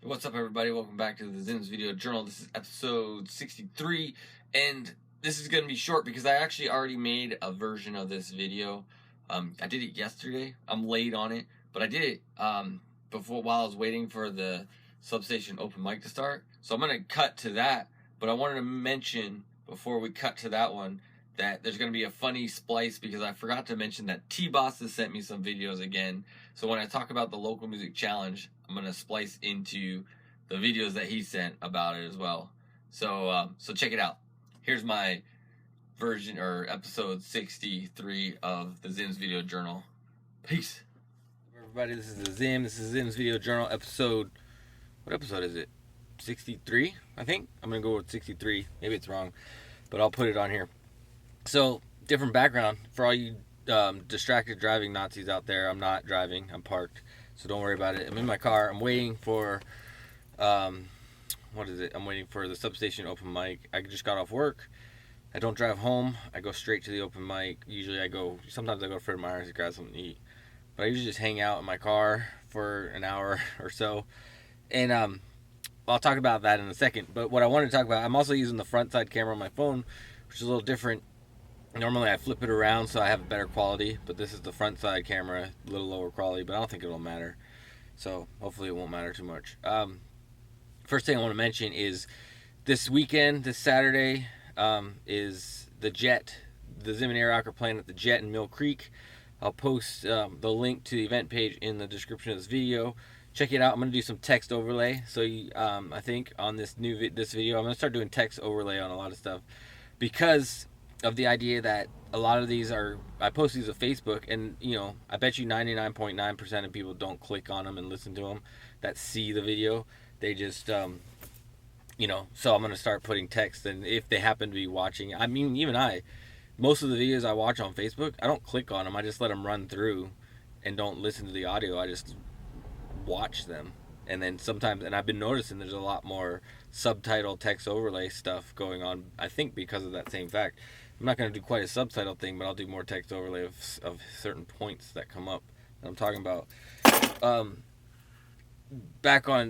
What's up, everybody? Welcome back to the Zim's's Video Journal. This is episode 63, and this is going to be short because I actually already made a version of this video. I did it yesterday. I'm late on it, but I did it while I was waiting for the Substation Open Mic to start. So I'm going to cut to that, but I wanted to mention before we cut to that one that there's going to be a funny splice because I forgot to mention that T-Boss has sent me some videos again. So when I talk about the local music challenge, I'm going to splice into the videos that he sent about it as well. So check it out. Here's my version, or episode 63 of the Zim's's Video Journal. Peace. Everybody, this is the Zim. This is Zim's's Video Journal episode. What episode is it? 63, I think. I'm going to go with 63. Maybe it's wrong, but I'll put it on here. So, different background for all you distracted driving Nazis out there. I'm not driving. I'm parked. So don't worry about it. I'm in my car. I'm waiting for, what is it? I'm waiting for the Substation Open Mic. I just got off work. I don't drive home. I go straight to the open mic. Usually sometimes I go to Fred Meyer's to grab something to eat. But I usually just hang out in my car for an hour or so. And I'll talk about that in a second. But what I wanted to talk about, I'm also using the front side camera on my phone, which is a little different. Normally I flip it around so I have better quality, but this is the front side camera, a little lower quality, but I don't think it'll matter. So hopefully it won't matter too much. First thing I want to mention is this weekend, this Saturday, is the Jet. The Zim and Arock are playing at the Jet in Mill Creek. I'll post the link to the event page in the description of this video. Check it out. I'm going to do some text overlay. So I think on this video, I'm going to start doing text overlay on a lot of stuff because of the idea that a lot of these I post these on Facebook, and I bet you 99.9% of people don't click on them and listen to them that see the video. They just so I'm going to start putting text, and if they happen to be watching, I mean, even most of the videos I watch on Facebook, I don't click on them. I just let them run through and don't listen to the audio. I just watch them. And then sometimes, and I've been noticing there's a lot more subtitle text overlay stuff going on, I think because of that same fact. I'm not going to do quite a subtitle thing, but I'll do more text overlay of certain points that come up that I'm talking about.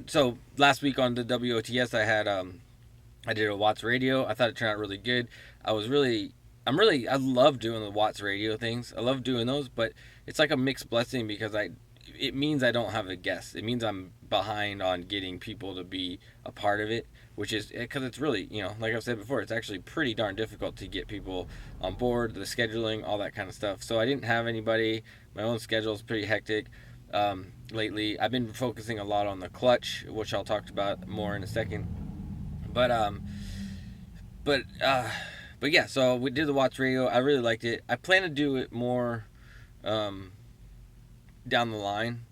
So last week on the WOTS, I did a WOTS radio. I thought it turned out really good. I love doing the WOTS radio things. I love doing those, but it's like a mixed blessing because it means I don't have a guest. It means I'm behind on getting people to be a part of it, which is because it's really, like I've said before, it's actually pretty darn difficult to get people on board, the scheduling, all that kind of stuff. So I didn't have anybody. My own schedule is pretty hectic lately. I've been focusing a lot on the clutch, which I'll talk about more in a second. But yeah, so we did the WOTS radio. I really liked it. I plan to do it more down the line.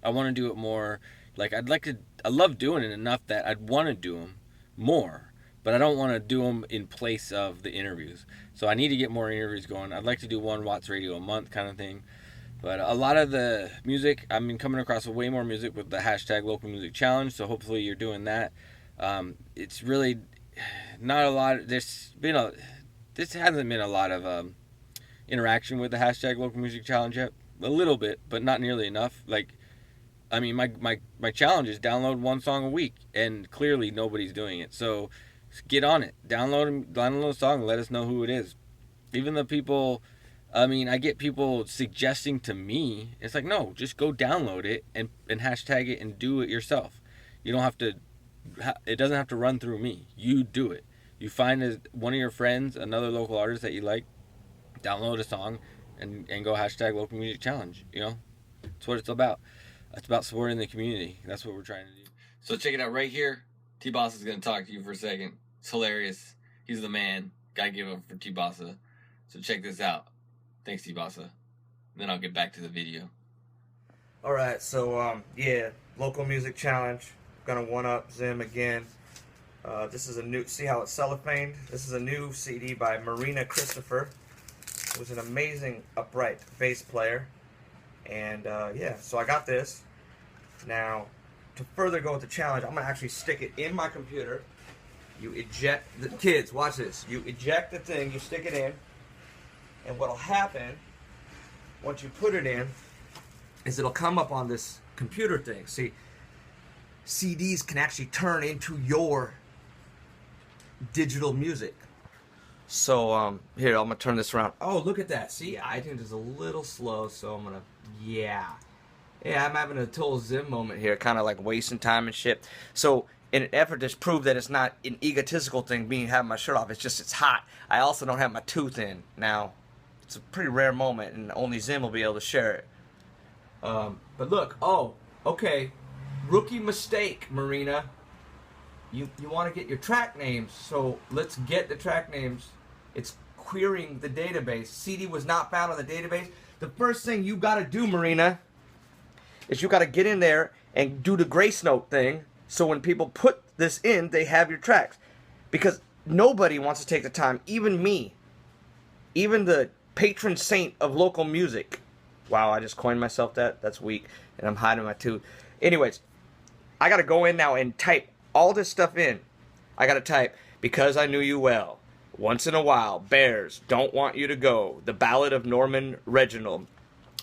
I want to do it more, I love doing it enough that I'd want to do them more, but I don't want to do them in place of the interviews. So I need to get more interviews going. I'd like to do one WOTS radio a month kind of thing. But a lot of the music, I've been coming across way more music with the hashtag local music challenge. So hopefully you're doing that. It's really not a lot. This hasn't been a lot of interaction with the hashtag local music challenge yet. A little bit, but not nearly enough. My challenge is download one song a week, and clearly nobody's doing it. So get on it. Download a song and let us know who it is. Even the people, I get people suggesting to me, it's like, no, just go download it and hashtag it and do it yourself. You don't have to, it doesn't have to run through me. You do it. You find one of your friends, another local artist that you like, download a song, and go hashtag local music challenge. That's what it's about. It's about supporting the community. That's what we're trying to do. So check it out right here. T-Boss is going to talk to you for a second. It's hilarious. He's the man. Gotta give up for T-Bossa. So check this out. Thanks, T-Bossa. Then I'll get back to the video. Alright, so yeah, local music challenge. Gonna one-up Zim again. This is a new, see how it's cellophaned? This is a new CD by Marina Christopher, who's an amazing upright bass player. And yeah, so I got this. Now, to further go with the challenge, I'm gonna actually stick it in my computer. You eject the kids, watch this. You eject the thing, you stick it in, and what'll happen once you put it in is it'll come up on this computer thing. See, CDs can actually turn into your digital music. So here, I'm gonna turn this around. Oh, look at that. See, iTunes is a little slow, so I'm gonna, yeah, I'm having a total Zim moment here, kind of like wasting time and shit. So in an effort to prove that it's not an egotistical thing, being having my shirt off, it's hot. I also don't have my tooth in. Now, it's a pretty rare moment, and only Zim will be able to share it. But look, oh, okay, rookie mistake, Marina. You want to get your track names, so let's get the track names. It's querying the database. CD was not found on the database. The first thing you got to do, Marina, is you got to get in there and do the grace note thing, so when people put this in, they have your tracks. Because nobody wants to take the time, even me, even the patron saint of local music. Wow, I just coined myself that. That's weak, and I'm hiding my tooth. Anyways, I got to go in now and type all this stuff in. I got to type, because I knew you well. Once in a while, Bears, Don't Want You to Go, The Ballad of Norman Reginald.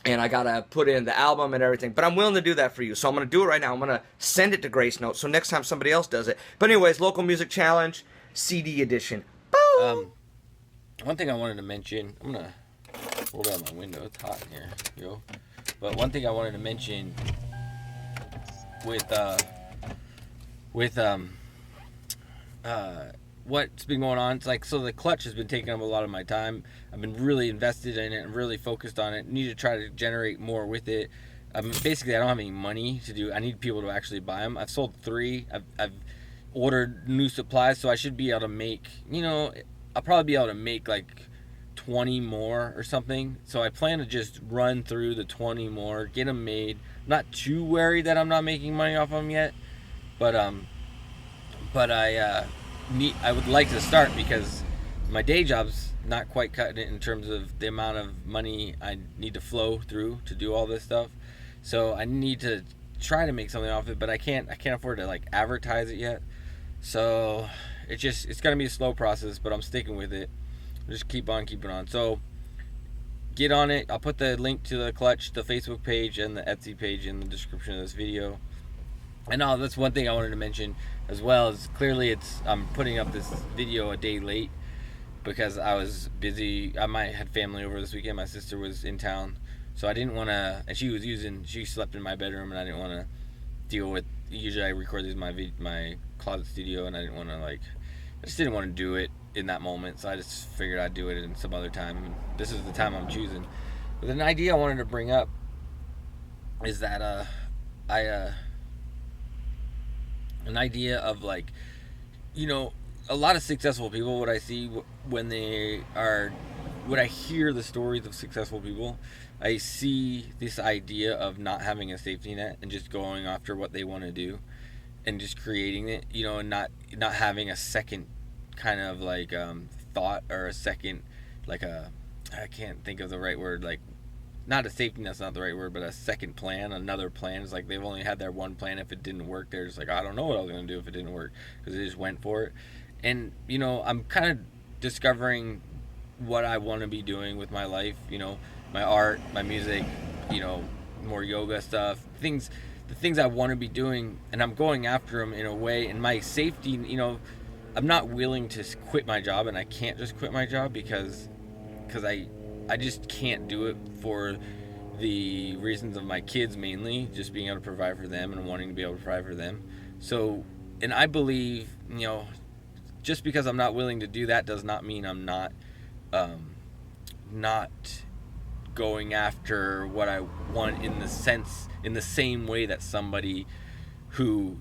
And I got to put in the album and everything. But I'm willing to do that for you. So I'm going to do it right now. I'm going to send it to Grace Note so next time somebody else does it. But anyways, Local Music Challenge, CD edition. Boom! One thing I wanted to mention, I'm going to roll down my window. It's hot in here. Yo. But one thing I wanted to mention what's been going on, it's like, so the clutch has been taking up a lot of my time. I've been really invested in it and really focused on it. Need to try to generate more with it. Basically, I don't have any money to do. I need people to actually buy them. I've sold 3. I've ordered new supplies, so I should be able to make, I'll probably be able to make like 20 more or something. So I plan to just run through the 20 more, get them made. I'm not too worried that I'm not making money off them yet, but I would like to start, because my day job's not quite cutting it in terms of the amount of money I need to flow through to do all this stuff. So I need to try to make something off it, but I can't afford to like advertise it yet. So it's gonna be a slow process, but I'm sticking with it. Just keep on keeping on. So get on it. I'll put the link to the clutch, the Facebook page, and the Etsy page in the description of this video. And that's one thing I wanted to mention as well, is clearly I'm putting up this video a day late because I was busy. I had family over this weekend. My sister was in town, so I didn't want to, and she slept in my bedroom, and I didn't want to deal with, usually I record these in my closet studio, and I just didn't want to do it in that moment, so I just figured I'd do it in some other time, and this is the time I'm choosing. But an idea I wanted to bring up is that an idea of, like, a lot of successful people, what I see when I hear the stories of successful people, I see this idea of not having a safety net and just going after what they want to do and just creating it, and not having a second kind of like thought, or a second, like I can't think of the right word, like, not a safety net's not the right word, but a second plan, another plan. It's like they've only had their one plan. If it didn't work, they're just like, I don't know what I was going to do if it didn't work, because they just went for it. And, I'm kind of discovering what I want to be doing with my life, my art, my music, more yoga stuff, the things I want to be doing, and I'm going after them in a way. And my safety, I'm not willing to quit my job, and I can't just quit my job because I just can't do it for the reasons of my kids, mainly just being able to provide for them and wanting to be able to provide for them. So, and I believe, just because I'm not willing to do that does not mean I'm not going after what I want in the same way that somebody who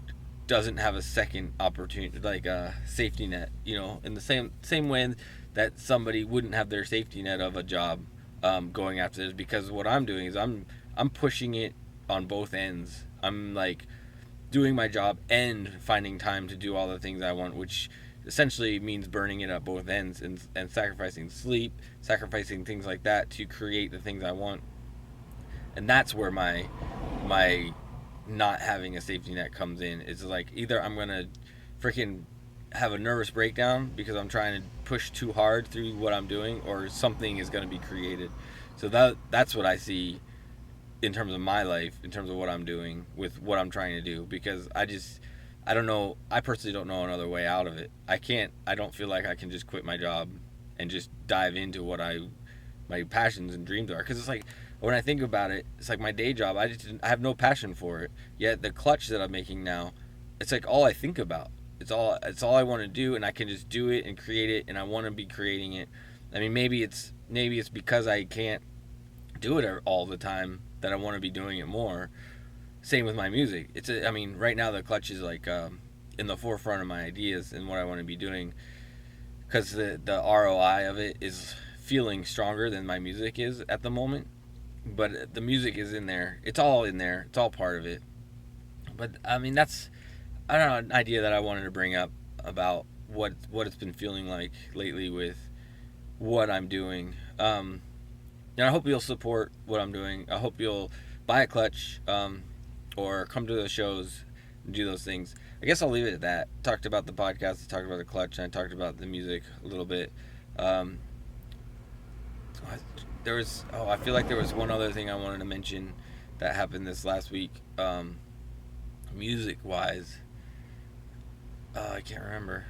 doesn't have a second opportunity, like a safety net, in the same way that somebody wouldn't have their safety net of a job, going after this. Because what I'm doing is I'm pushing it on both ends. I'm like doing my job and finding time to do all the things I want, which essentially means burning it at both ends and sacrificing sleep, sacrificing things like that to create the things I want. And that's where my not having a safety net comes in. It's like, either I'm gonna freaking have a nervous breakdown because I'm trying to push too hard through what I'm doing, or something is going to be created. So that's what I see in terms of my life, in terms of what I'm doing with what I'm trying to do, because I don't know, I personally don't know another way out of it. I don't feel like I can just quit my job and just dive into what my passions and dreams are, because it's like, when I think about it, it's like my day job, I have no passion for it, yet the clutch that I'm making now, it's like all I think about. It's all I want to do, and I can just do it and create it, and I want to be creating it. I mean, maybe it's because I can't do it all the time that I want to be doing it more. Same with my music. I mean, right now the clutch is like in the forefront of my ideas and what I want to be doing, because the ROI of it is feeling stronger than my music is at the moment. But the music is in there. It's all in there. It's all part of it. But I mean, that's, I don't know, an idea that I wanted to bring up about what it's been feeling like lately with what I'm doing. And I hope you'll support what I'm doing. I hope you'll buy a clutch, or come to the shows and do those things. I guess I'll leave it at that. Talked about the podcast, I talked about the clutch, and I talked about the music a little bit. Um, I feel like there was one other thing I wanted to mention that happened this last week, music wise. I can't remember.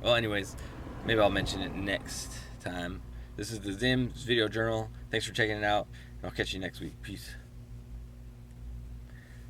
Well, anyways, maybe I'll mention it next time. This is the Zim's video journal. Thanks for checking it out, and I'll catch you next week. Peace.